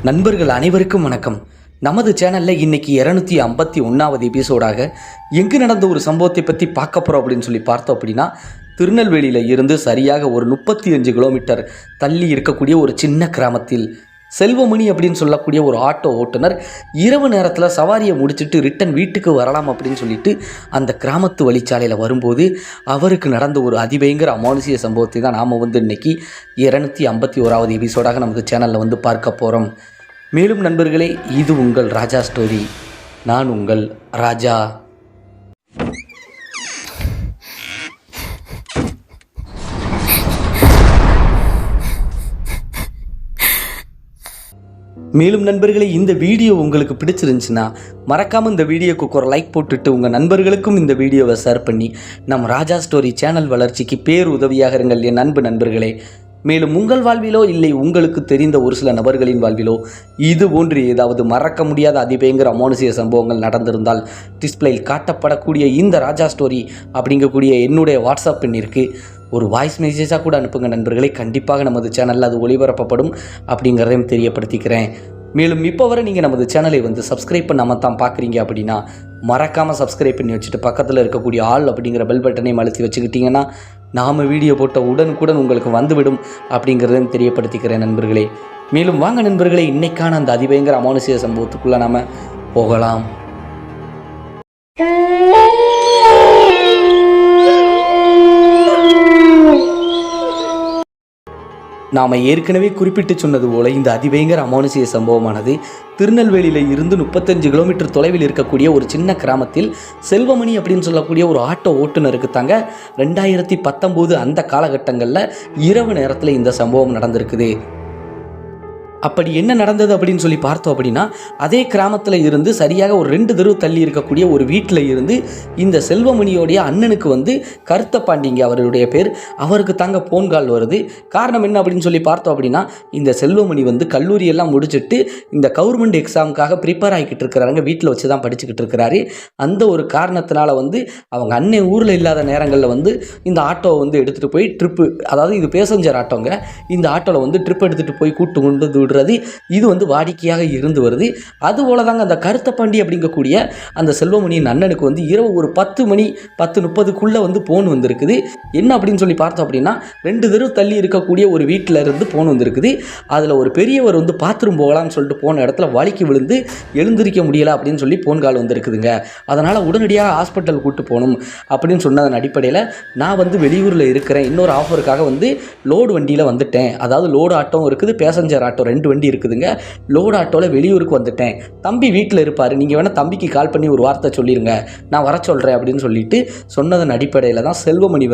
நண்பர்கள் அனைவருக்கும் வணக்கம். நமது சேனலில் இன்னைக்கு 251வது எபிசோடாக எங்கு நடந்த ஒரு சம்பவத்தை பற்றி பார்க்க போகிறோம் அப்படின்னு சொல்லி பார்த்தோம் அப்படின்னா, திருநெல்வேலியில் இருந்து சரியாக ஒரு 35 கிலோமீட்டர் தள்ளி இருக்கக்கூடிய ஒரு சின்ன கிராமத்தில் செல்வமணி அப்படின்னு சொல்லக்கூடிய ஒரு ஆட்டோ ஓட்டுநர் இரவு நேரத்தில் சவாரியை முடிச்சுட்டு ரிட்டன் வீட்டுக்கு வரலாம் அப்படின்னு சொல்லிட்டு அந்த கிராமத்து வழிச்சாலையில் வரும்போது அவருக்கு நடந்த ஒரு அதிபயங்கர அமானுஷிய சம்பவத்தை தான் நாம் இன்னைக்கு 251வது எபிசோடாக நமது சேனலில் பார்க்க போகிறோம். மேலும் நண்பர்களே, இது உங்கள் ராஜா ஸ்டோரி. நான் உங்கள் ராஜா. மேலும் நண்பர்களே, இந்த வீடியோ உங்களுக்கு பிடிச்சிருந்துச்சுன்னா மறக்காமல் இந்த வீடியோக்கு ஒரு லைக் போட்டுட்டு உங்கள் நண்பர்களுக்கும் இந்த வீடியோவை ஷேர் பண்ணி நம்ம ராஜா ஸ்டோரி சேனல் வளர்ச்சிக்கு பேர் உதவியாக இருங்கள் என் நண்பர்களே. மேலும் உங்கள் வாழ்விலோ இல்லை உங்களுக்கு தெரிந்த ஒரு சில நபர்களின் வாழ்விலோ இது போன்று ஏதாவது மறக்க முடியாத அதிபயங்கர அமானுஷிய சம்பவங்கள் நடந்திருந்தால் டிஸ்பிளேயில் காட்டப்படக்கூடிய இந்த ராஜா ஸ்டோரி அப்படிங்கக்கூடிய என்னுடைய வாட்ஸ்அப் எண்ணிற்கு ஒரு வாய்ஸ் மெசேஜாக கூட அனுப்புங்க நண்பர்களே. கண்டிப்பாக நமது சேனலில் அது ஒளிபரப்பப்படும் அப்படிங்கிறதையும் தெரியப்படுத்திக்கிறேன். மேலும் இப்போ வரை நீங்கள் நமது சேனலை சப்ஸ்கிரைப் பண்ணாமல் தான் பார்க்குறீங்க அப்படின்னா மறக்காமல் சப்ஸ்கிரைப் பண்ணி வச்சுட்டு பக்கத்தில் இருக்கக்கூடிய ஆல் அப்படிங்கிற பெல் பட்டனையும் அழுத்தி வச்சுக்கிட்டிங்கன்னா நாம் வீடியோ போட்ட உடனுக்குடன் உங்களுக்கு வந்துவிடும் அப்படிங்கிறதையும் தெரியப்படுத்திக்கிறேன் நண்பர்களே. மேலும் வாங்க நண்பர்களே, இன்னைக்கான அந்த அதிபயங்கர அமானுஷிய சம்பவத்துக்குள்ளே நாம் போகலாம். நாம் ஏற்கனவே குறிப்பிட்டு சொன்னது போல இந்த அதிபயங்கர அமானுஷிய சம்பவமானது திருநெல்வேலியில் இருந்து 35 கிலோமீட்டர் தொலைவில் இருக்கக்கூடிய ஒரு சின்ன கிராமத்தில் செல்வமணி அப்படின்னு சொல்லக்கூடிய ஒரு ஆட்டோ ஓட்டுநருக்கு தாங்க 2019 அந்த காலகட்டங்களில் இரவு நேரத்தில் இந்த சம்பவம் நடந்திருக்குது. அப்படி என்ன நடந்தது அப்படின்னு சொல்லி பார்த்தோம் அப்படின்னா, அதே கிராமத்தில் இருந்து சரியாக ஒரு 2 தெரு தள்ளி இருக்கக்கூடிய ஒரு வீட்டில் இருந்து இந்த செல்வமணியோடைய அண்ணனுக்கு கருத்த பாண்டிங்க அவருடைய பேர், அவருக்கு தாங்க போன் கால் வருது. காரணம் என்ன அப்படின்னு சொல்லி பார்த்தோம் அப்படின்னா, இந்த செல்வமணி கல்லூரியெல்லாம் முடிச்சுட்டு இந்த கவர்மெண்ட் எக்ஸாமுக்காக ப்ரிப்பேர் ஆகிக்கிட்டு இருக்கிறாங்க. வீட்டில் வச்சு தான் படிச்சுக்கிட்டு இருக்கிறாரு. அந்த ஒரு காரணத்தினால அவங்க அண்ணன் ஊரில் இல்லாத நேரங்களில் இந்த ஆட்டோவை எடுத்துகிட்டு போய் ட்ரிப்பு, அதாவது இது பேசஞ்சர் ஆட்டோங்க, இந்த ஆட்டோவில் ட்ரிப் எடுத்துகிட்டு போய் கூட்டு கொண்டு இது வாடிக்கையாக இருந்து வருது. அதுபோல தாங்க அந்த கருத்த பாண்டி அப்படிங்கக்கூடிய அந்த செல்வமணியின் அண்ணனுக்கு இரவு ஒரு 10:30 போன் வந்திருக்குது. என்ன அப்படின்னு சொல்லி பார்த்தோம் அப்படின்னா, 2 தெரு தள்ளி இருக்கக்கூடிய ஒரு வீட்டில் இருந்து போன் வந்திருக்குது. அதில் ஒரு பெரியவர் பாத்ரூம் போகலாம்னு சொல்லிட்டு போன இடத்துல வலிக்கு விழுந்து எழுந்திருக்க முடியலை அப்படின்னு சொல்லி போன் கால் வந்திருக்குதுங்க. அதனால் உடனடியாக ஹாஸ்பிட்டல் கூட்டு போகணும் அப்படின்னு சொன்னதன் அடிப்படையில் நான் வெளியூரில் இருக்கிறேன், இன்னொரு ஆஃபருக்காக லோடு வண்டியில் வந்துட்டேன். அதாவது லோடு ஆட்டோவும் இருக்குது, பேசஞ்சர் ஆட்டோ 2 வண்டி இருக்குதுங்க. லோடு ஆட்டோவில் வெளியூருக்கு வந்துட்டேன், தம்பி வீட்டில் இருப்பார், நீங்கள் வேணால் தம்பிக்கு கால் பண்ணி ஒரு வார்த்தை சொல்லிடுங்க, நான் வர சொல்கிறேன் அப்படின்னு சொல்லிட்டு சொன்னதன் அடிப்படையில் தான் செல்வமணி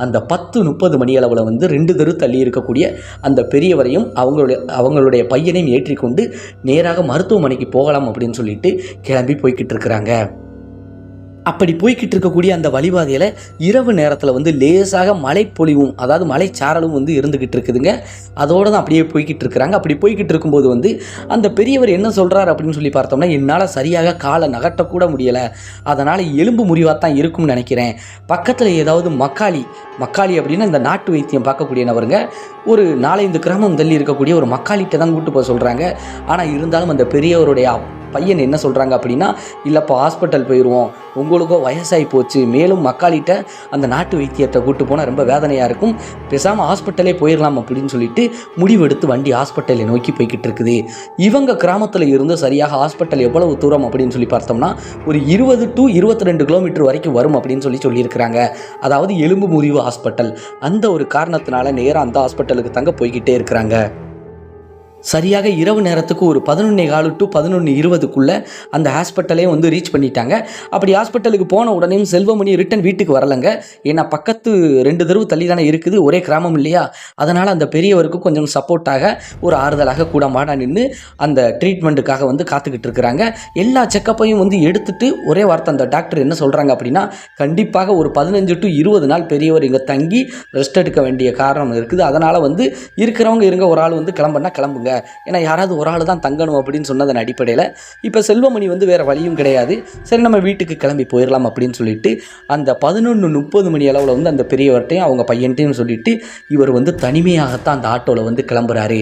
அந்த 10:30 மணி அளவில் 2 தெரு தள்ளி இருக்கக்கூடிய அந்த பெரியவரையும் அவங்களுடைய பையனையும் ஏற்றிக்கொண்டு நேராக மருத்துவமனைக்கு போகலாம் அப்படின்னு சொல்லிட்டு கிளம்பி போய்கிட்டு இருக்கிறாங்க. அப்படி போய்கிட்டு இருக்கக்கூடிய அந்த வழிபாதையில் இரவு நேரத்தில் லேசாக மழை பொழிவும், அதாவது மழைச்சாரலும் இருந்துக்கிட்டு இருக்குதுங்க. அதோடு தான் அப்படியே போய்கிட்டு இருக்கிறாங்க. அப்படி போய்கிட்டு இருக்கும்போது அந்த பெரியவர் என்ன சொல்கிறார் அப்படின்னு சொல்லி பார்த்தோம்னா, என்னால் சரியாக காலை நகட்டக்கூட முடியலை, அதனால் எலும்பு முறிவாக தான் இருக்கும்னு நினைக்கிறேன். பக்கத்தில் ஏதாவது மக்காளி அப்படின்னா இந்த நாட்டு வைத்தியம் பார்க்கக்கூடிய நபருங்க, ஒரு 4-5 கிராமம் தள்ளி இருக்கக்கூடிய ஒரு மக்காளிகிட்ட தான் கூட்டு போக சொல்கிறாங்க. ஆனால் இருந்தாலும் அந்த பெரியவருடைய பையன் என்ன சொல்கிறாங்க அப்படின்னா, இல்லைப்பா ஹாஸ்பிட்டல் போயிடுவோம், உங்களுக்கோ வயசாகி போச்சு, மேலும் மக்காளிட்ட அந்த நாட்டு வைத்தியத்தை கூட்டு போனால் ரொம்ப வேதனையாக இருக்கும், பேசாமல் ஹாஸ்பிட்டலே போயிடலாம் அப்படின்னு சொல்லிட்டு முடிவெடுத்து வண்டி ஹாஸ்பிட்டலை நோக்கி போய்கிட்டு இருக்குது. இவங்க கிராமத்தில் இருந்து சரியாக ஹாஸ்பிட்டல் எவ்வளவு தூரம் அப்படின்னு சொல்லி பார்த்தோம்னா ஒரு 20 to 22 கிலோமீட்டர் வரைக்கும் வரும் அப்படின்னு சொல்லியிருக்கிறாங்க. அதாவது எலும்பு முறிவு ஹாஸ்பிட்டல். அந்த ஒரு காரணத்தினால நேராக அந்த ஹாஸ்பிட்டலுக்கு தாங்க போய்கிட்டே இருக்கிறாங்க. சரியாக இரவு நேரத்துக்கு ஒரு 11:15 to 11:20 அந்த ஹாஸ்பிட்டலே ரீச் பண்ணிட்டாங்க. அப்படி ஹாஸ்பிட்டலுக்கு போன உடனே செல்வமணி ரிட்டன் வீட்டுக்கு வரலைங்க. ஏன்னா பக்கத்து 2 தெரு தள்ளி தானே இருக்குது, ஒரே கிராமம் இல்லையா, அதனால் அந்த பெரியவருக்கு கொஞ்சம் சப்போர்ட்டாக ஒரு ஆறுதலாக கூட மாடா நின்று அந்த ட்ரீட்மெண்ட்டுக்காக காத்துக்கிட்டு இருக்கிறாங்க. எல்லா செக்கப்பையும் எடுத்துட்டு ஒரே வார்த்தை அந்த டாக்டர் என்ன சொல்கிறாங்க அப்படின்னா, கண்டிப்பாக ஒரு 15 to 20 நாள் பெரியவர் இங்கே தங்கி ரெஸ்ட் எடுக்க வேண்டிய காரணம் இருக்குது, அதனால் இருக்கிறவங்க இருங்க, ஒரு ஆள் கிளம்புனா கிளம்புங்க, போங்க, ஏன்னா யாராவது ஒரு ஆள் தான் தங்கணும் அப்படின்னு சொன்னதன் அடிப்படையில் இப்போ செல்வமணி வந்து வேறு வழியும் கிடையாது, சரி நம்ம வீட்டுக்கு கிளம்பி போயிடலாம் அப்படின்னு சொல்லிட்டு அந்த 11:30 மணி அளவில் வந்து அந்த பெரியவர்கிட்டையும் அவங்க பையன்ட்டையும் சொல்லிட்டு இவர் வந்து தனிமையாகத்தான் அந்த ஆட்டோவில் வந்து கிளம்புறாரு.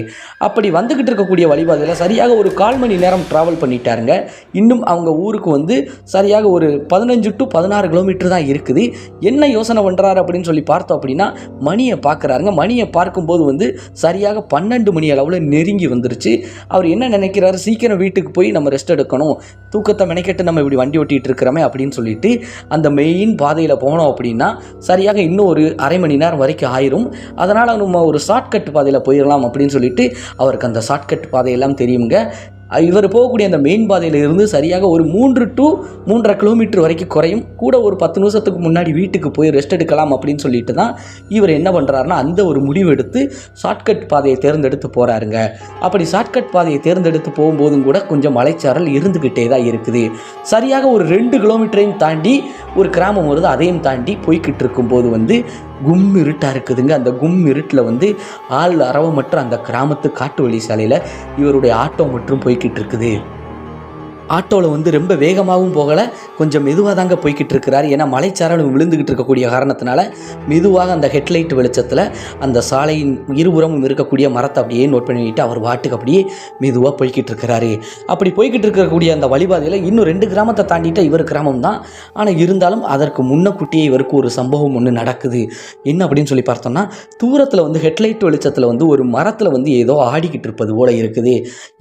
அப்படி வந்துக்கிட்டு இருக்கக்கூடிய வழிபாதையில் சரியாக ஒரு 1/4 மணி நேரம் ட்ராவல் பண்ணிட்டாருங்க. இன்னும் அவங்க ஊருக்கு வந்து சரியாக ஒரு 15 to 16 கிலோமீட்டர் தான் இருக்குது. என்ன யோசனை பண்ணுறாரு அப்படின்னு சொல்லி பார்த்தோம் அப்படின்னா மணியை பார்க்குறாருங்க. மணியை பார்க்கும்போது வந்து சரியாக 12 மணி அளவில் நெருங்கி வந்துருச்சு. அவர் என்ன நினைக்கிறாரு, சீக்கிரம் வீட்டுக்கு போய் நம்ம ரெஸ்ட் எடுக்கணும், தூக்கத்தை மெனக்கெட்டு நம்ம இப்படி வண்டி ஓட்டிகிட்டு இருக்கிறோமே அப்படின்னு சொல்லிட்டு அந்த மெயின் பாதையில் போனோம் அப்படின்னா சரியாக இன்னும் ஒரு அரை மணி நேரம் வரைக்கும் ஆயிரும். அதனால் நம்ம ஒரு ஷார்ட்கட் பாதையில் போயிடலாம் அப்படின்னு சொல்லிட்டு அவருக்கு அந்த ஷார்ட்கட் பாதையெல்லாம் தெரியுங்க. இவர் போகக்கூடிய அந்த மெயின் பாதையில் இருந்து சரியாக ஒரு 3 to 3.5 கிலோமீட்டர் வரைக்கும் குறையும். கூட ஒரு 10 நிமிஷத்துக்கு முன்னாடி வீட்டுக்கு போய் ரெஸ்ட் எடுக்கலாம் அப்படின்னு சொல்லிட்டு தான் இவர் என்ன பண்ணுறாருன்னா அந்த ஒரு முடிவு எடுத்து ஷார்ட்கட் பாதையை தேர்ந்தெடுத்து போகிறாருங்க. அப்படி ஷார்ட்கட் பாதையை தேர்ந்தெடுத்து போகும்போதும் கூட கொஞ்சம் மலைச்சாரல் இருந்துக்கிட்டே தான் இருக்குது. சரியாக ஒரு 2 கிலோமீட்டரையும் தாண்டி ஒரு கிராமம் வருது. அதையும் தாண்டி போய்கிட்டு இருக்கும்போது வந்து கும் இருட்டாக இருக்குதுங்க. அந்த கும் இருட்டில் வந்து ஆள் அரவமற்ற அந்த கிராமத்து காட்டு வழி சாலையில் இவருடைய ஆட்டோ மற்றும் போய்கிட்டு இருக்குது. ஆட்டோவில் வந்து ரொம்ப வேகமாகவும் போகலை, கொஞ்சம் மெதுவாக தாங்க போய்கிட்டு இருக்கிறார். ஏன்னா மலைச்சாரல் விழுந்துக்கிட்டு இருக்கக்கூடிய காரணத்தினால மெதுவாக அந்த ஹெட்லைட் வெளிச்சத்தில் அந்த சாலையின் இருபுறமும் இருக்கக்கூடிய மரத்தை அப்படியே நோட் பண்ணிவிட்டு அவர் வாட்டுக்கு அப்படியே மெதுவாக போய்கிட்டு இருக்கிறாரு. அப்படி போய்கிட்டு இருக்கக்கூடிய அந்த வழிபாதையில் இன்னும் 2 கிராமத்தை தாண்டிட்ட இவர் கிராமம் தான். ஆனால் இருந்தாலும் அதற்கு முன்னக்கூட்டியே இவருக்கு ஒரு சம்பவம் ஒன்று நடக்குது. என்ன அப்படின்னு சொல்லி பார்த்தோம்னா தூரத்தில் வந்து ஹெட்லைட் வெளிச்சத்தில் வந்து ஒரு மரத்தில் வந்து ஏதோ ஆடிக்கிட்டு இருப்பது போல இருக்குது.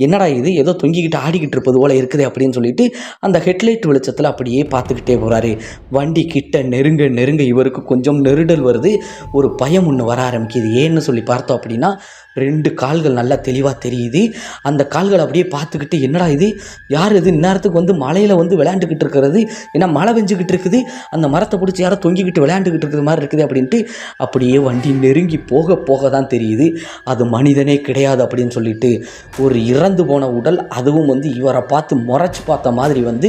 என்னடா இது, ஏதோ தொங்கிக்கிட்டு ஆடிக்கிட்டு இருப்பது போல இருக்குது அப்படின்னு சொல்லிட்டு அந்த ஹெட்லைட் வெளிச்சத்தில் அப்படியே பார்த்துக்கிட்டே போகிறாரு. வண்டி கிட்ட நெருங்க நெருங்க இவருக்கு கொஞ்சம் நெருடல் வருது, ஒரு பயம் ஒன்று வர ஆரம்பிக்குது. ஏன்னு சொல்லி பார்த்தோம் அப்படின்னா 2 கால்கள் நல்லா தெளிவாக தெரியுது. அந்த கால்கள் அப்படியே பார்த்துக்கிட்டு என்னடா இது, யார் இது இந்நேரத்துக்கு வந்து மலையில் வந்து விளையாண்டுக்கிட்டு இருக்கிறது, ஏன்னா மழை பெஞ்சுக்கிட்டு இருக்குது, அந்த மரத்தை பிடிச்சி யாரோ தொங்கிக்கிட்டு விளையாண்டுக்கிட்டு இருக்கிற மாதிரி இருக்குது அப்படின்ட்டு அப்படியே வண்டி நெருங்கி போக போக தான் தெரியுது அது மனிதனே கிடையாது அப்படின்னு சொல்லிட்டு. ஒரு இறந்து போன உடல், அதுவும் வந்து இவரை பார்த்து முறைச்சி பார்த்த மாதிரி வந்து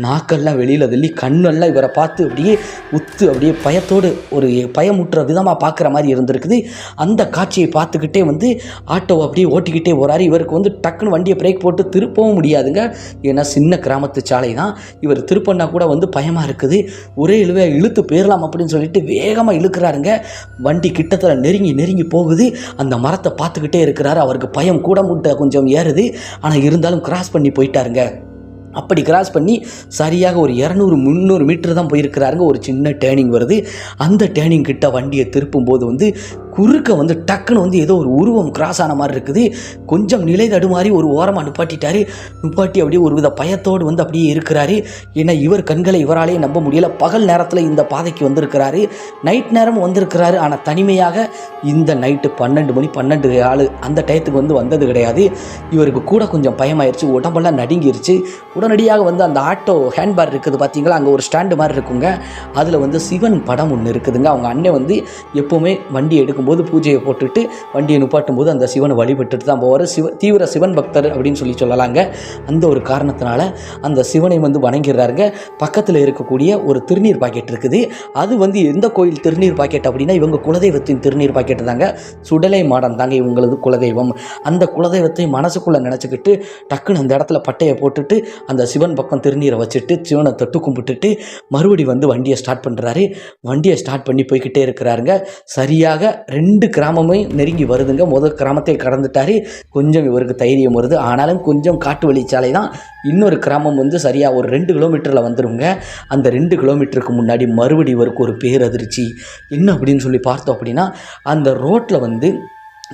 நாக்கெல்லாம் வெளியில் தள்ளி கண்ணெல்லாம் இவரை பார்த்து அப்படியே உத்து அப்படியே பயத்தோடு ஒரு பயமுற்ற விதமாக பார்க்குற மாதிரி இருந்திருக்குது. அந்த காட்சியை பார்த்துக்கிட்டே வந்து ஆட்டோவை அப்படியே ஓட்டிக்கிட்டே போகிறாரு. இவருக்கு வந்து டக்குன்னு வண்டியை பிரேக் போட்டு திருப்பவும் முடியாதுங்க, ஏன்னா சின்ன கிராமத்து சாலை தான். இவர் திருப்பண்ணா கூட வந்து பயமாக இருக்குது. ஒரே இழுத்து போயிடலாம் அப்படின்னு சொல்லிட்டு வேகமாக இழுக்கிறாருங்க. வண்டி கிட்டத்தில் நெருங்கி நெருங்கி போகுது. அந்த மரத்தை பார்த்துக்கிட்டே இருக்கிறாரு. அவருக்கு பயம் கூட முட்டை கொஞ்சம் ஏறுது. ஆனால் இருந்தாலும் கிராஸ் பண்ணி போயிட்டாருங்க. அப்படி கிராஸ் பண்ணி சரியாக ஒரு 200-300 மீட்டர் தான் போயிருக்கிறாருங்க. ஒரு சின்ன டேர்னிங் வருது. அந்த டேர்னிங் கிட்ட வண்டியை திருப்பும்போது வந்து குறுக்க வந்து டக்குன்னு வந்து ஏதோ ஒரு உருவம் கிராஸ் ஆன மாதிரி இருக்குது. கொஞ்சம் நிலை தடுமாறி ஒரு ஓரமாக நிப்பாட்டி அப்படியே ஒரு வித பயத்தோடு வந்து அப்படியே இருக்கிறாரு. ஏன்னா இவர் கண்களை இவராலேயே நம்ப முடியலை. பகல் நேரத்தில் இந்த பாதைக்கு வந்திருக்கிறாரு, நைட் நேரம் வந்திருக்கிறாரு. ஆனால் தனிமையாக இந்த நைட்டு 12 மணி 12 அந்த டயத்துக்கு வந்து வந்தது கிடையாது. இவருக்கு கூட கொஞ்சம் பயமாயிருச்சு, உடம்பெல்லாம் நடுங்கிருச்சு. உடனடியாக வந்து அந்த ஆட்டோ ஹேண்ட்பார் இருக்குது பார்த்தீங்களா, அங்கே ஒரு ஸ்டாண்டு மாதிரி இருக்குங்க. அதில் வந்து சிவன் படம் ஒன்று இருக்குதுங்க. அவங்க அண்ணன் வந்து எப்போவுமே வண்டி எடுக்கும்போது பூஜையை போட்டுட்டு வண்டியை நிப்பாட்டும் போது அந்த சிவனை வழிபட்டுட்டு தான் போவார். தீவிர சிவன் பக்தர் அப்படின்னு சொல்லலாங்க. அந்த ஒரு காரணத்தினால அந்த சிவனை வந்து வணங்கிறாருங்க. பக்கத்தில் இருக்கக்கூடிய ஒரு திருநீர் பாக்கெட் இருக்குது. அது வந்து எந்த கோயில் திருநீர் பாக்கெட் அப்படின்னா இவங்க குலதெய்வத்தின் திருநீர் பாக்கெட் தாங்க. சுடலை மாடன் தாங்க இவங்களது குலதெய்வம். அந்த குலதெய்வத்தை மனசுக்குள்ளே நினச்சிக்கிட்டு டக்குன்னு அந்த இடத்துல பட்டையை போட்டுட்டு அந்த சிவன் பக்கம் திருநீரை வச்சுட்டு சிவனை தொட்டு கும்பிட்டுட்டு மறுபடி வந்து வண்டியை ஸ்டார்ட் பண்ணுறாரு. வண்டியை ஸ்டார்ட் பண்ணி போய்கிட்டே இருக்கிறாருங்க. சரியாக 2 கிராமமே நெருங்கி வருதுங்க. முதல் கிராமத்தை கடந்துட்டாரு. கொஞ்சம் இவருக்கு தைரியம் வருது. ஆனாலும் கொஞ்சம் காட்டு வழிச்சாலை தான். இன்னொரு கிராமம் வந்து சரியாக ஒரு 2 கிலோமீட்டரில் வந்துடுங்க. அந்த 2 கிலோமீட்டருக்கு முன்னாடி மறுபடி இவருக்கு ஒரு பேரதிர்ச்சி. என்ன அப்படின்னு சொல்லி பார்த்தோம் அப்படின்னா அந்த ரோட்டில் வந்து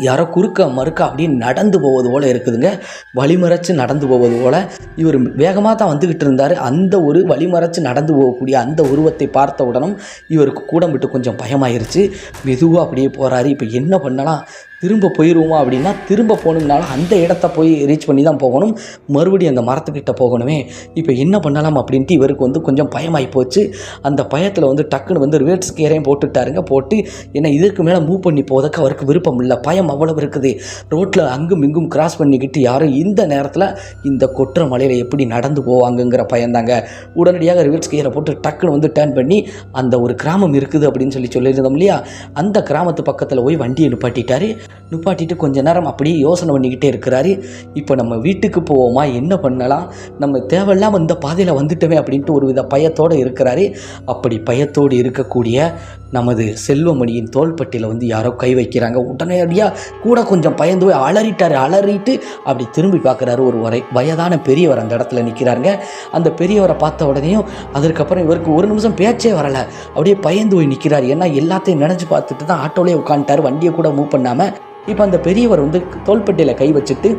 யாரோ குறுக்க மறுக்க அப்படியே நடந்து போவது போல் இருக்குதுங்க. வழிமறைச்சு நடந்து போவது போல். இவர் வேகமாக தான் வந்துக்கிட்டு இருந்தார். அந்த ஒரு வழிமறைச்சு நடந்து போகக்கூடிய அந்த உருவத்தை பார்த்த உடனும் இவருக்கு கூடம் விட்டு கொஞ்சம் பயமாயிருச்சு. மெதுவாக அப்படியே போகிறாரு. இப்போ என்ன பண்ணலாம், திரும்ப போயிடுவோமா அப்படின்னா திரும்ப போகணும்னாலும் அந்த இடத்த போய் ரீச் பண்ணி தான் போகணும். மறுபடியும் அந்த மரத்துக்கிட்ட போகணுமே. இப்போ என்ன பண்ணலாம் அப்படின்ட்டு இவருக்கு வந்து கொஞ்சம் பயமாகி போச்சு. அந்த பயத்தில் வந்து டக்குன்னு வந்து ரிவர்ஸ் கியரையும் போட்டுட்டாருங்க. போட்டு ஏன்னா இதுக்கு மேலே மூவ் பண்ணி போவதற்கு அவருக்கு விருப்பம் இல்லை. பயம் அவ்வளவு இருக்குது. ரோட்டில் அங்கும் இங்கும் கிராஸ் பண்ணிக்கிட்டு யாரும் இந்த நேரத்தில் இந்த கொற்ற மலையில் எப்படி நடந்து போவாங்கங்கிற பயந்தாங்க. உடனடியாக ரிவர்ஸ் கியரை போட்டு டக்குன்னு வந்து டேர்ன் பண்ணி அந்த ஒரு கிராமம் இருக்குது அப்படின்னு சொல்லியிருந்தோம் இல்லையா, அந்த கிராமத்து பக்கத்தில் போய் வண்டியை நிப்பாட்டிட்டாரு. நிப்பாட்டிட்டு கொஞ்ச நேரம் அப்படியே யோசனை பண்ணிக்கிட்டே இருக்கிறாரு. இப்போ நம்ம வீட்டுக்கு போவோமா, என்ன பண்ணலாம், நம்ம தேவையில்லாமல் இந்த பாதையில் வந்துட்டோமே அப்படின்ட்டு ஒரு வித பயத்தோடு இருக்கிறாரு. அப்படி பயத்தோடு இருக்கக்கூடிய நமது செல்வமணியின் தோள்பட்டியில் வந்து யாரோ கை வைக்கிறாங்க. உடனடியாக கூட கொஞ்சம் பயந்து போய் அலறிட்டு அப்படி திரும்பி பார்க்குறாரு. ஒரு வயதான பெரியவர் அந்த இடத்துல நிற்கிறாருங்க. அந்த பெரியவரை பார்த்த உடனேயும் அதற்கப்புறம் இவருக்கு ஒரு நிமிஷம் பேச்சே வரலை, அப்படியே பயந்து போய் நிற்கிறார். ஏன்னா எல்லாத்தையும் நினச்சி பார்த்துட்டு தான் ஆட்டோலேயே உட்காந்துட்டார், வண்டியை கூட மூவ் பண்ணாமல். இப்போ அந்த பெரியவர் வந்து தோள்பட்டியில் கை வச்சுட்டு,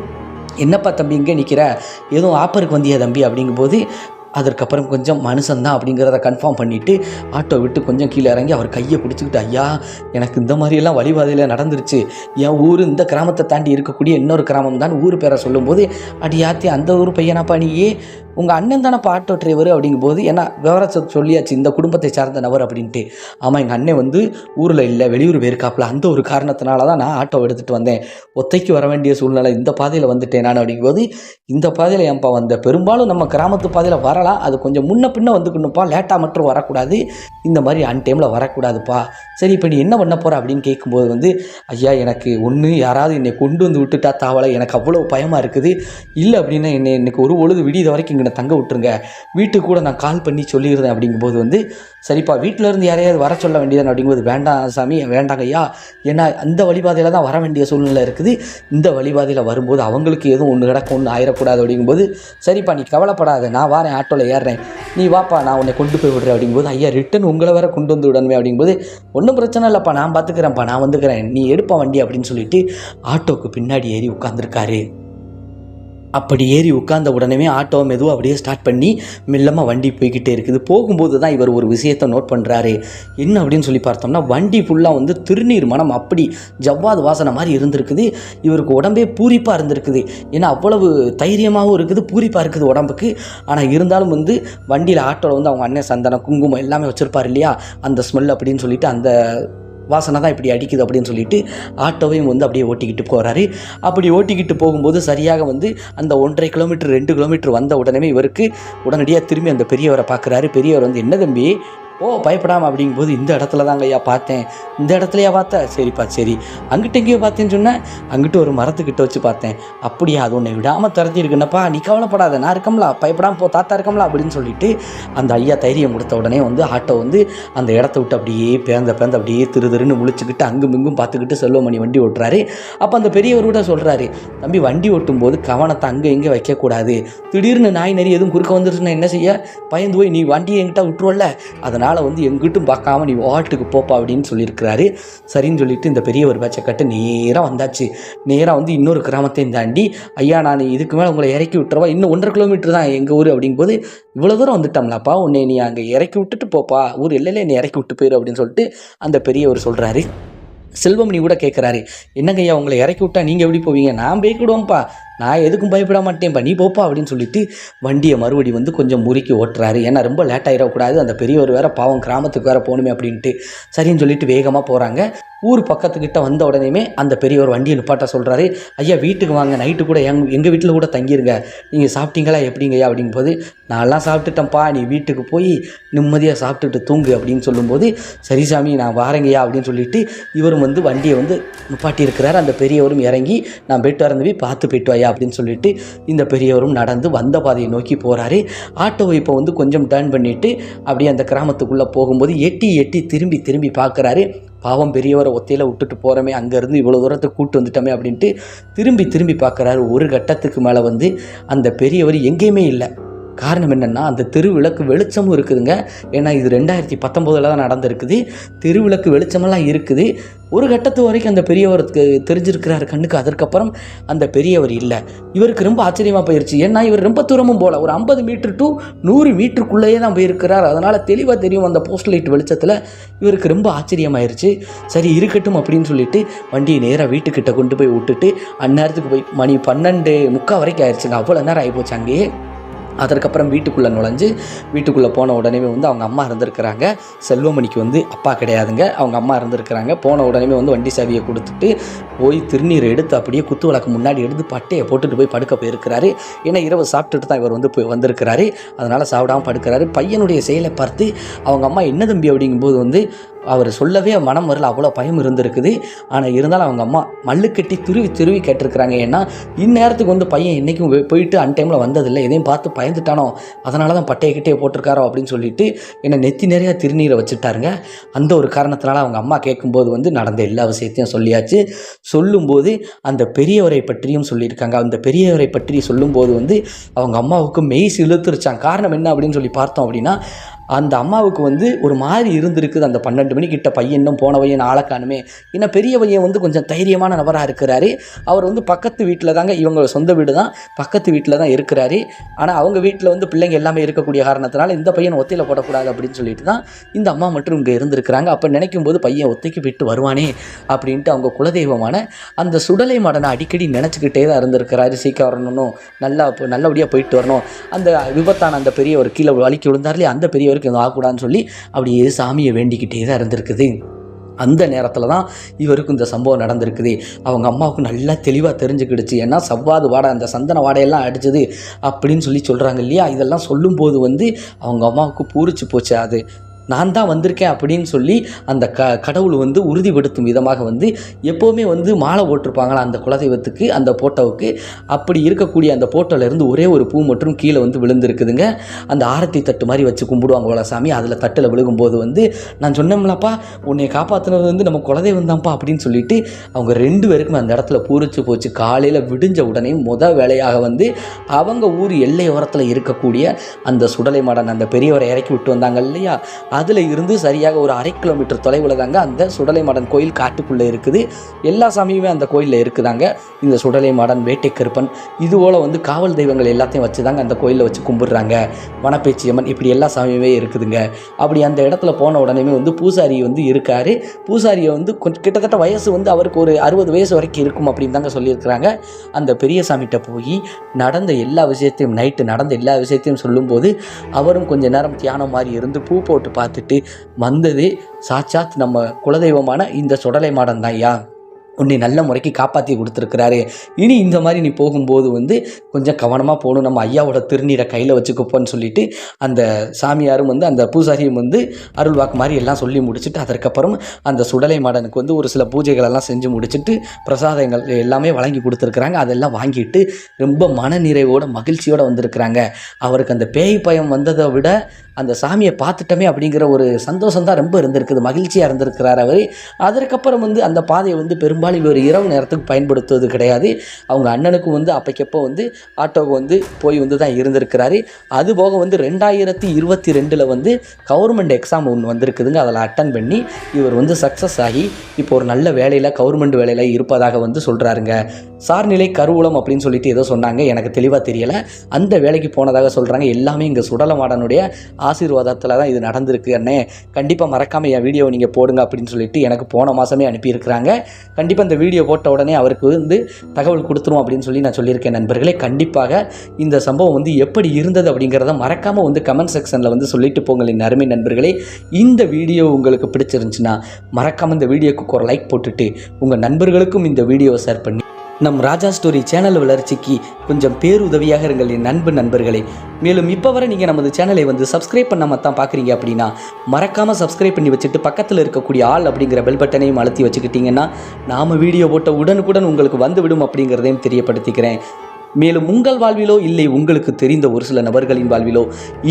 என்னப்பா தம்பி இங்கே நிற்கிற, எதுவும் ஆப்பருக்கு வந்தியா தம்பி அப்படிங்கும்போது, அதற்கப்புறம் கொஞ்சம் மனுஷன்தான் அப்படிங்கிறத கன்ஃபார்ம் பண்ணிவிட்டு ஆட்டோ விட்டு கொஞ்சம் கீழே இறங்கி அவர் கையை பிடிச்சிக்கிட்டு, ஐயா எனக்கு இந்த மாதிரியெல்லாம் வழிபாதையில் நடந்துருச்சு, என் ஊர் இந்த கிராமத்தை தாண்டி இருக்கக்கூடிய இன்னொரு கிராமம் தான், ஊர் பேரை சொல்லும்போது, அடியாத்தி அந்த ஊர் பையனாப்பா நீயே, உங்கள் அண்ணன் தானேப்பா ஆட்டோ டிரைவர் அப்படிங்கும்போது, ஏன்னா விவரத்தை சொல்லியாச்சு இந்த குடும்பத்தை சார்ந்த நபர் அப்படின்ட்டு. ஆமாம் எங்கள் அண்ணன் வந்து ஊரில் இல்லை, வெளியூர் போயிருக்காப்புல, அந்த ஒரு காரணத்தினால தான் நான் ஆட்டோ எடுத்துகிட்டு வந்தேன், ஒத்தைக்கு வர வேண்டிய சூழ்நிலை, இந்த பாதையில் வந்துட்டேன் நான் அப்படிங்கும்போது, இந்த பாதையில் ஏன்ப்பா வந்த, பெரும்பாலும் நம்ம கிராமத்து பாதையில் வரலாம், அது கொஞ்சம் முன்ன பின்ன வந்துக்கணும்ப்பா, லேட்டாக மட்டும் வரக்கூடாது, இந்த மாதிரி அன் டைமில் வரக்கூடாதுப்பா, சரி இப்போ நீ என்ன பண்ண போகிற அப்படின்னு கேட்கும்போது வந்து, ஐயா எனக்கு ஒன்று யாராவது என்னை கொண்டு வந்து விட்டுட்டா தாவலை, எனக்கு அவ்வளோ பயமாக இருக்குது, இல்லை அப்படின்னா என்னை இன்னைக்கு ஒரு பொழுது விடியத வரைக்கும் இங்கே தங்க விட்டுருங்க, வீட்டுக்கு கூட நான் கால் பண்ணி சொல்லிடுறேன் அப்படிங்கும்போது வந்து, சரிப்பா வீட்டிலேருந்து யாரையாவது வர சொல்ல வேண்டியதான் அப்படிங்கும்போது, வேண்டாம் சாமி வேண்டாங்க ஐயா, ஏன்னா அந்த வழிபாதையில் தான் வர வேண்டிய சூழ்நிலை இருக்குது, இந்த வழிபாதையில் வரும்போது அவங்களுக்கு எதுவும் ஒன்று கிடக்கும், ஒன்று ஆயிடக்கூடாது அப்படிங்கும்போது, சரிப்பா நீ கவலைப்படாத, நான் வாரேன் ஆட்டோவில் ஏறுறேன், நீ வாப்பா நான் உன்னை கொண்டு போய் விடுறேன் அப்படிங்கும்போது, ஐயா ரிட்டன் உங்களை வேற கொண்டு வந்து விடணுமே அப்படிங்கும்போது, ஒன்றும் பிரச்சனை இல்லைப்பா நான் பார்த்துக்கிறேன்ப்பா, நான் வந்துக்கிறேன், நீ எடுப்பா வண்டி அப்படின்னு சொல்லிட்டு ஆட்டோவுக்கு பின்னாடி ஏறி உட்காந்துருக்காரு. அப்படி ஏறி உட்கார்ந்த உடனே ஆட்டோவை மெதுவாக அப்படியே ஸ்டார்ட் பண்ணி மெல்லமாக வண்டி போய்கிட்டே இருக்குது. போகும்போது தான் இவர் ஒரு விஷயத்தை நோட் பண்ணுறாரு. என்ன அப்படின்னு சொல்லி பார்த்தோம்னா, வண்டி ஃபுல்லாக வந்து திருநீர் மனம், அப்படி ஜவ்வாது வாசனை மாதிரி இருந்திருக்குது. இவருக்கு உடம்பே பூரிப்பாக இருந்திருக்குது. ஏன்னா அவ்வளவு தைரியமாகவும் இருக்குது, பூரிப்பாக இருக்குது உடம்புக்கு. ஆனால் இருந்தாலும் வந்து வண்டியில் ஆட்டோவில் வந்து அவங்க அண்ணன் சந்தனம் குங்குமம் எல்லாமே வச்சுருப்பார் இல்லையா, அந்த ஸ்மெல் அப்படின்னு சொல்லிட்டு அந்த வாசனை தான் இப்படி அடிக்குது அப்படின்னு சொல்லிட்டு ஆட்டோவையும் வந்து அப்படியே ஓட்டிக்கிட்டு போகிறாரு. அப்படி ஓட்டிக்கிட்டு போகும்போது சரியாக வந்து அந்த 1.5 கிலோமீட்டர் 2 கிலோமீட்டர் வந்த உடனே இவருக்கு உடனடியாக திரும்பி அந்த பெரியவரை பார்க்குறாரு. பெரியவர் வந்து, என்ன தம்பி பயப்படாமல் அப்படிங்கும்போது, இந்த இடத்துல தாங்க ஐயா பார்த்தேன், இந்த இடத்துலையா பார்த்தேன், சரிப்பா சரி, அங்கிட்ட எங்கேயோ பார்த்தேன்னு சொன்னேன், அங்கிட்ட ஒரு மரத்துக்கிட்ட வச்சு பார்த்தேன், அப்படியா அது ஒன்று விடாமல் திறத்திருக்குன்னப்பா, நீ கவலைப்படாத நான் இருக்கம்லா, பயப்படாமல் போ தாத்தா இருக்கம்லா அப்படின்னு சொல்லிட்டு அந்த ஐயா தைரியம் கொடுத்த உடனே வந்து ஆட்டோ வந்து அந்த இடத்த விட்டு அப்படியே பேந்த அப்படியே திருன்னு முழிச்சுக்கிட்டு அங்கும் இங்கும் பார்த்துக்கிட்டு செல்வமணி வண்டி ஓட்டுறாரு. அப்போ அந்த பெரியவர் கூட சொல்கிறாரு, தம்பி வண்டி ஓட்டும் போது கவனத்தை அங்கே எங்கே வைக்கக்கூடாது, திடீர்னு நாய் நரி எதுவும் குறுக்க வந்துருச்சுன்னா என்ன செய்ய, பயந்து போய் நீ வண்டியை என்கிட்ட விட்டுருவல்ல, அதனால் வந்து எங்கிட்டும் பார்க்காம நீ வாட்டுக்கு போப்பா அப்படின்னு சொல்லியிருக்கிறாரு. சரின்னு சொல்லிட்டு இந்த பெரியவர் பேச்சை கட்டு நேராக வந்தாச்சு. நேராக வந்து இன்னொரு கிராமத்தையும் தாண்டி, ஐயா நான் இதுக்கு மேலே உங்களை இறக்கி விட்டுறவா, இன்னும் 1.5 கிலோமீட்டர் தான் எங்கள் ஊர் அப்படிங்கும்போது, இவ்வளோ தூரம் வந்துட்டோம்லாப்பா, உன்னை நீ அங்கே இறக்கி விட்டுட்டு போப்பா, ஊர் எல்லையிலே நீ இறக்கி விட்டு போயிரு அப்படின்னு சொல்லிட்டு அந்த பெரியவர் சொல்கிறாரு. செல்வமணி கூட கேட்குறாரு, என்னங்க ஐயா உங்களை இறக்கி விட்டா நீங்கள் எப்படி போவீங்க, நான் போய்க்கிடுவோம்ப்பா, நான் எதுக்கும் பயப்பட மாட்டேன்ப்பா, நீ போப்பா அப்படின்னு சொல்லிட்டு வண்டியை மறுபடி வந்து கொஞ்சம் முறுக்கி ஓட்டுறாரு. ஏன்னா ரொம்ப லேட் ஆகிடக்கூடாது, அந்த பெரியவர் வேறு பாவம் கிராமத்துக்கு வேறு போகணுமே அப்படின்ட்டு. சரின்னு சொல்லிட்டு வேகமாக போகிறாங்க. ஊர் பக்கத்துக்கிட்ட வந்த உடனேயுமே அந்த பெரியவர் வண்டியை நிப்பாட்ட சொல்கிறாரு. ஐயா வீட்டுக்கு வாங்க, நைட்டு கூட எங்கள் வீட்டில் கூட தங்கிடுங்க, நீங்கள் சாப்பிட்டீங்களா எப்படிங்கய்யா அப்படிங்கும்போது, நான்லாம் சாப்பிட்டுட்டேன்ப்பா, நீ வீட்டுக்கு போய் நிம்மதியாக சாப்பிட்டுட்டு தூங்கு அப்படின்னு சொல்லும்போது, சரி சாமி நான் வாரேங்கய்யா அப்படின்னு சொல்லிட்டு இவரும் வந்து வண்டியை வந்து நிப்பாட்டி இருக்கிறார். அந்த பெரியவரும் இறங்கி, நான் போயிட்டு வரந்தவி பார்த்து போயிட்டு வாயா அப்படின்னு சொல்லிட்டு இந்த பெரியவரும் நடந்து வந்த பாதையை நோக்கி போகிறாரு. ஆட்டோவை இப்போ வந்து கொஞ்சம் டர்ன் பண்ணிவிட்டு அப்படியே அந்த கிராமத்துக்குள்ளே போகும்போது எட்டி திரும்பி பார்க்குறாரு. பாவம் பெரியவரை ஒத்தையில் விட்டுட்டு போகிறோமே, அங்கேருந்து இவ்வளோ தூரத்தை கூப்பிட்டு வந்துட்டோமே அப்படின்ட்டு திரும்பி பார்க்குறாரு. ஒரு கட்டத்துக்கு மேலே வந்து அந்த பெரியவர் எங்கேயுமே இல்லை. காரணம் என்னென்னா, அந்த தெருவிளக்கு வெளிச்சமும் இருக்குதுங்க. ஏன்னா இது 2019 தான் நடந்திருக்குது. தெருவிளக்கு வெளிச்சமெல்லாம் இருக்குது. ஒரு கட்டத்து வரைக்கும் அந்த பெரியவருக்கு தெரிஞ்சிருக்கிறார் கண்ணுக்கு. அதற்கப்புறம் அந்த பெரியவர் இல்லை. இவருக்கு ரொம்ப ஆச்சரியமாக போயிடுச்சு. ஏன்னா இவர் ரொம்ப தூரமும் போகல, ஒரு 50 மீட்டர் டு 100 மீட்டருக்குள்ளேயே தான் போயிருக்கிறார். அதனால் தெளிவாக தெரியும் அந்த போஸ்ட் லைட் வெளிச்சத்தில். இவருக்கு ரொம்ப ஆச்சரியமாயிருச்சு. சரி இருக்கட்டும் அப்படின்னு சொல்லிட்டு வண்டியை நேராக வீட்டுக்கிட்ட கொண்டு போய் விட்டுட்டு அந்நேரத்துக்கு போய் மணி 12:45 வரைக்கும் ஆயிடுச்சுங்க. அவ்வளோ நேரம் ஆகிப்போச்சு அங்கேயே. அதற்கப்புறம் வீட்டுக்குள்ளே நுழைஞ்சு வீட்டுக்குள்ளே போன உடனே வந்து அவங்க அம்மா இருந்திருக்கிறாங்க. செல்வமணிக்கு வந்து அப்பா கிடையாதுங்க, அவங்க அம்மா இருந்திருக்கிறாங்க. போன உடனே வந்து வண்டி சாவியை கொடுத்துட்டு போய் திருநீர் எடுத்து அப்படியே குத்து விளக்கு முன்னாடி எடுத்து பட்டையை போட்டுட்டு போய் படுக்க போயிருக்கிறாரு. ஏன்னா இரவு சாப்பிட்டுட்டு தான் இவர் வந்து போய் வந்திருக்கிறாரு. அதனால் சாப்பிடாமல் படுக்கிறாரு. பையனுடைய செயலை பார்த்து அவங்க அம்மா, என்ன தம்பி அப்படிங்கும்போது வந்து, அவர் சொல்லவே மனம் வரல, அவ்வளோ பயம் இருந்திருக்குது. ஆனால் இருந்தாலும் அவங்க அம்மா மல்லு கட்டி துருவி கேட்டிருக்கிறாங்க. ஏன்னா இந்நேரத்துக்கு வந்து பையன் என்றைக்கும் போயிட்டு டைமில் வந்ததில்லை, எதையும் பார்த்து பயந்துட்டானோ, அதனால தான் பட்டையை கிட்டே போட்டிருக்காரோ அப்படின்னு சொல்லிட்டு என்னை நெத்தி நிறையா திருநீரை வச்சுட்டாருங்க. அந்த ஒரு காரணத்தினால அவங்க அம்மா கேட்கும்போது வந்து நடந்த எல்லா விஷயத்தையும் சொல்லியாச்சு. சொல்லும்போது அந்த பெரியவரை பற்றியும் சொல்லியிருக்காங்க. அந்த பெரியவரை பற்றி சொல்லும்போது வந்து அவங்க அம்மாவுக்கு மெய் இழுத்துருச்சாங்க. காரணம் என்ன அப்படின்னு சொல்லி பார்த்தோம் அப்படின்னா, அந்த அம்மாவுக்கு வந்து ஒரு மாதிரி இருந்திருக்குது. அந்த 12 மணிக்கிட்ட பையன் இன்னும் போன பையன் ஆளக்கானுமே. ஏன்னா பெரிய பையன் வந்து கொஞ்சம் தைரியமான நபராக இருக்கிறாரு. அவர் வந்து பக்கத்து வீட்டில் தாங்க, இவங்க சொந்த வீடு தான், பக்கத்து வீட்டில் தான் இருக்கிறாரு. ஆனால் அவங்க வீட்டில் வந்து பிள்ளைங்க எல்லாமே இருக்கக்கூடிய காரணத்தினால இந்த பையனை ஒத்தையில் போடக்கூடாது அப்படின்னு சொல்லிட்டு தான் இந்த அம்மா மட்டும் இங்கே இருந்திருக்கிறாங்க. அப்போ நினைக்கும் போது பையன் ஒத்தைக்கு விட்டு வருவானே அப்படின்ட்டு அவங்க குலதெய்வமான அந்த சுடலை மாடனை அடிக்கடி நினச்சிக்கிட்டே தான் இருந்திருக்கிறாரு. சீக்கிரம் வரணும், நல்லபடியாக போயிட்டு வரணும். அந்த விபத்தான அந்த பெரியவர் கீழே வலிக்கு விழுந்தார்லையே, அந்த பெரியவர் எதுவும் ஆகக்கூடாதுன்னு சொல்லி அப்படியே சாமியை வேண்டிக்கிட்டே தான் இருந்திருக்குது. அந்த நேரத்தில் தான் இவருக்கு இந்த சம்பவம் நடந்திருக்குது. அவங்க அம்மாவுக்கு நல்லா தெளிவாக தெரிஞ்சுக்கிடுச்சு. ஏன்னா சவ்வாது வாடை, அந்த சந்தன வாடையெல்லாம் அடிச்சது அப்படின்னு சொல்லி சொல்கிறாங்க இல்லையா. இதெல்லாம் சொல்லும்போது வந்து அவங்க அம்மாவுக்கு பூரிச்சு போச்சு. அது நான் தான் வந்திருக்கேன் அப்படின்னு சொல்லி அந்த கடவுள் வந்து உறுதிப்படுத்தும் விதமாக வந்து எப்போவுமே வந்து மாலை போட்டிருப்பாங்களா அந்த குலதெய்வத்துக்கு, அந்த போட்டோவுக்கு. அப்படி இருக்கக்கூடிய அந்த போட்டோலேருந்து ஒரே ஒரு பூ மற்றும் கீழே வந்து விழுந்திருக்குதுங்க. அந்த ஆரத்தி தட்டு மாதிரி வச்சு கும்பிடுவாங்க போல சாமி. அதில் தட்டில் விழுகும்போது வந்து நான் சொன்னோம்லப்பா, உன்னை காப்பாற்றினது வந்து நம்ம குலதெய்வம் தான்ப்பா அப்படின்னு சொல்லிட்டு அவங்க 2 பேருக்குமே அந்த இடத்துல பூரிச்சு போச்சு. காலையில் விடிஞ்ச உடனே வேலையாக வந்து அவங்க ஊர் எல்லையோரத்தில் இருக்கக்கூடிய அந்த சுடலை மாடன் அந்த பெரியவரை இறக்கி விட்டு வந்தாங்க இல்லையா. அதில் இருந்து சரியாக ஒரு 1/2 கிலோமீட்டர் தொலைவில் தாங்க அந்த சுடலை மாடன் கோயில் காட்டுக்குள்ளே இருக்குது. எல்லா சாமியுமே அந்த கோயிலில் இருக்குதாங்க. இந்த சுடலை மாடன், வேட்டை கருப்பன், இதுபோல் வந்து காவல் தெய்வங்கள் எல்லாத்தையும் வச்சு தாங்க அந்த கோயிலில் வச்சு கும்பிடுறாங்க. வனப்பேச்சியம்மன், இப்படி எல்லா சாமியுமே இருக்குதுங்க. அப்படி அந்த இடத்துல போன உடனே வந்து பூசாரி வந்து இருக்கார். பூசாரியை வந்து கிட்டத்தட்ட வயசு வந்து அவருக்கு ஒரு 60 வயசு வரைக்கும் இருக்கும் அப்படின்னு தாங்க சொல்லியிருக்கிறாங்க. அந்த பெரிய சாமிகிட்ட போய் நடந்த எல்லா விஷயத்தையும், நைட்டு நடந்த எல்லா விஷயத்தையும் சொல்லும்போது அவரும் கொஞ்ச நேரம் தியானம் மாதிரி இருந்து பூ போட்டு பார்த்துட்டு வந்தது சாட்சாத் நம்ம குலதெய்வமான இந்த சுடலை மாடன் தான். ஐயா, உன்னை நல்ல முறைக்கு காப்பாற்றி கொடுத்துருக்கிறாரு. இனி இந்த மாதிரி நீ போகும்போது வந்து கொஞ்சம் கவனமாக போகணும், நம்ம ஐயாவோட திருநீரை கையில் வச்சுக்கப்போன்னு சொல்லிட்டு அந்த சாமியாரும் வந்து அந்த பூசாரியும் வந்து அருள்வாக்கு மாதிரி எல்லாம் சொல்லி முடிச்சுட்டு, அதற்கப்புறம் அந்த சுடலை மாடனுக்கு வந்து ஒரு சில பூஜைகளெல்லாம் செஞ்சு முடிச்சுட்டு பிரசாதங்கள் எல்லாமே வழங்கி கொடுத்துருக்குறாங்க. அதெல்லாம் வாங்கிட்டு ரொம்ப மனநிறைவோட மகிழ்ச்சியோடு வந்திருக்கிறாங்க. அவருக்கு அந்த பேய் பயம் வந்ததை விட அந்த சாமியை பார்த்துட்டோமே அப்படிங்கிற ஒரு சந்தோஷம் தான் ரொம்ப இருந்திருக்குது. மகிழ்ச்சியாக இருந்திருக்கிறார் அவர். அதற்கப்புறம் வந்து அந்த பாதையை வந்து பெரும்பாலும் இவர் இரவு நேரத்துக்கு பயன்படுத்துவது கிடையாது. அவங்க அண்ணனுக்கும் வந்து அப்போக்கப்போ வந்து ஆட்டோவுக்கு வந்து போய் வந்து தான் இருந்திருக்கிறாரு. அதுபோக வந்து 2022 வந்து கவர்மெண்ட் எக்ஸாம் ஒன்று வந்திருக்குதுங்க. அதில் அட்டன் பண்ணி இவர் வந்து சக்ஸஸ் ஆகி இப்போ ஒரு நல்ல வேலையில், கவர்மெண்ட் வேலையில் இருப்பதாக வந்து சொல்கிறாருங்க. சார்நிலை கருவூலம் அப்படின்னு சொல்லிட்டு ஏதோ சொன்னாங்க, எனக்கு தெளிவாக தெரியலை. அந்த வேலைக்கு போனதாக சொல்கிறாங்க. எல்லாமே இங்கே சுடலை மாடனுடைய ஆசீர்வாதத்தில் தான் இது நடந்திருக்கு. அண்ணே, கண்டிப்பாக மறக்காமல் என் வீடியோவை நீங்கள் போடுங்க அப்படின்னு சொல்லிட்டு எனக்கு போன மாதமே அனுப்பியிருக்கிறாங்க. கண்டிப்பாக இந்த வீடியோ போட்ட உடனே அவருக்கு வந்து தகவல் கொடுத்துரும் அப்படின்னு சொல்லி நான் சொல்லியிருக்கேன். நண்பர்களே, கண்டிப்பாக இந்த சம்பவம் வந்து எப்படி இருந்தது அப்படிங்கிறத மறக்காமல் வந்து கமெண்ட் செக்ஷனில் வந்து சொல்லிட்டு போங்களின் அருமை நண்பர்களே. இந்த வீடியோ உங்களுக்கு பிடிச்சிருந்துச்சுன்னா மறக்காமல் இந்த வீடியோக்கு ஒரு லைக் போட்டுட்டு உங்கள் நண்பர்களுக்கும் இந்த வீடியோவை ஷேர் பண்ணி நம் ராஜா ஸ்டோரி சேனல் வளர்ச்சிக்கு கொஞ்சம் பேருதவியாக இருங்கள் என் நண்பர்களே. மேலும் இப்போ வரை நீங்கள் நமது சேனலை வந்து சப்ஸ்கிரைப் பண்ணாமல் தான் பார்க்குறீங்க அப்படின்னா மறக்காமல் சப்ஸ்கிரைப் பண்ணி வச்சுட்டு பக்கத்தில் இருக்கக்கூடிய ஆல் அப்படிங்கிற பெல் பட்டனையும் அழுத்தி வச்சுக்கிட்டிங்கன்னா நாம் வீடியோ போட்ட உடனுக்குடன் உங்களுக்கு வந்துவிடும் அப்படிங்கிறதையும் தெரியப்படுத்திக்கிறேன். மேலும் உங்கள் வாழ்விலோ இல்லை உங்களுக்கு தெரிந்த ஒரு சில நபர்களின் வாழ்விலோ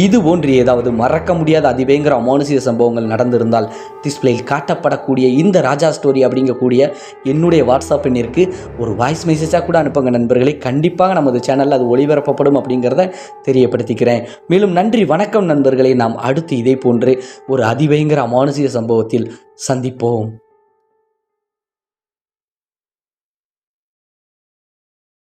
இது போன்று ஏதாவது மறக்க முடியாத அதிபயங்கர அமானுஷிய சம்பவங்கள் நடந்திருந்தால் டிஸ்பிளேயில் காட்டப்படக்கூடிய இந்த ராஜா ஸ்டோரி அப்படிங்கக்கூடிய என்னுடைய வாட்ஸ்அப் எண்ணிற்கு ஒரு வாய்ஸ் மெசேஜாக கூட அனுப்புங்க நண்பர்களே. கண்டிப்பாக நமது சேனலில் அது ஒளிபரப்பப்படும் அப்படிங்கிறத தெரியப்படுத்திக்கிறேன். மேலும் நன்றி, வணக்கம் நண்பர்களே. நாம் அடுத்து இதே போன்று ஒரு அதிபயங்கர அமானுஷிய சம்பவத்தில் சந்திப்போம்.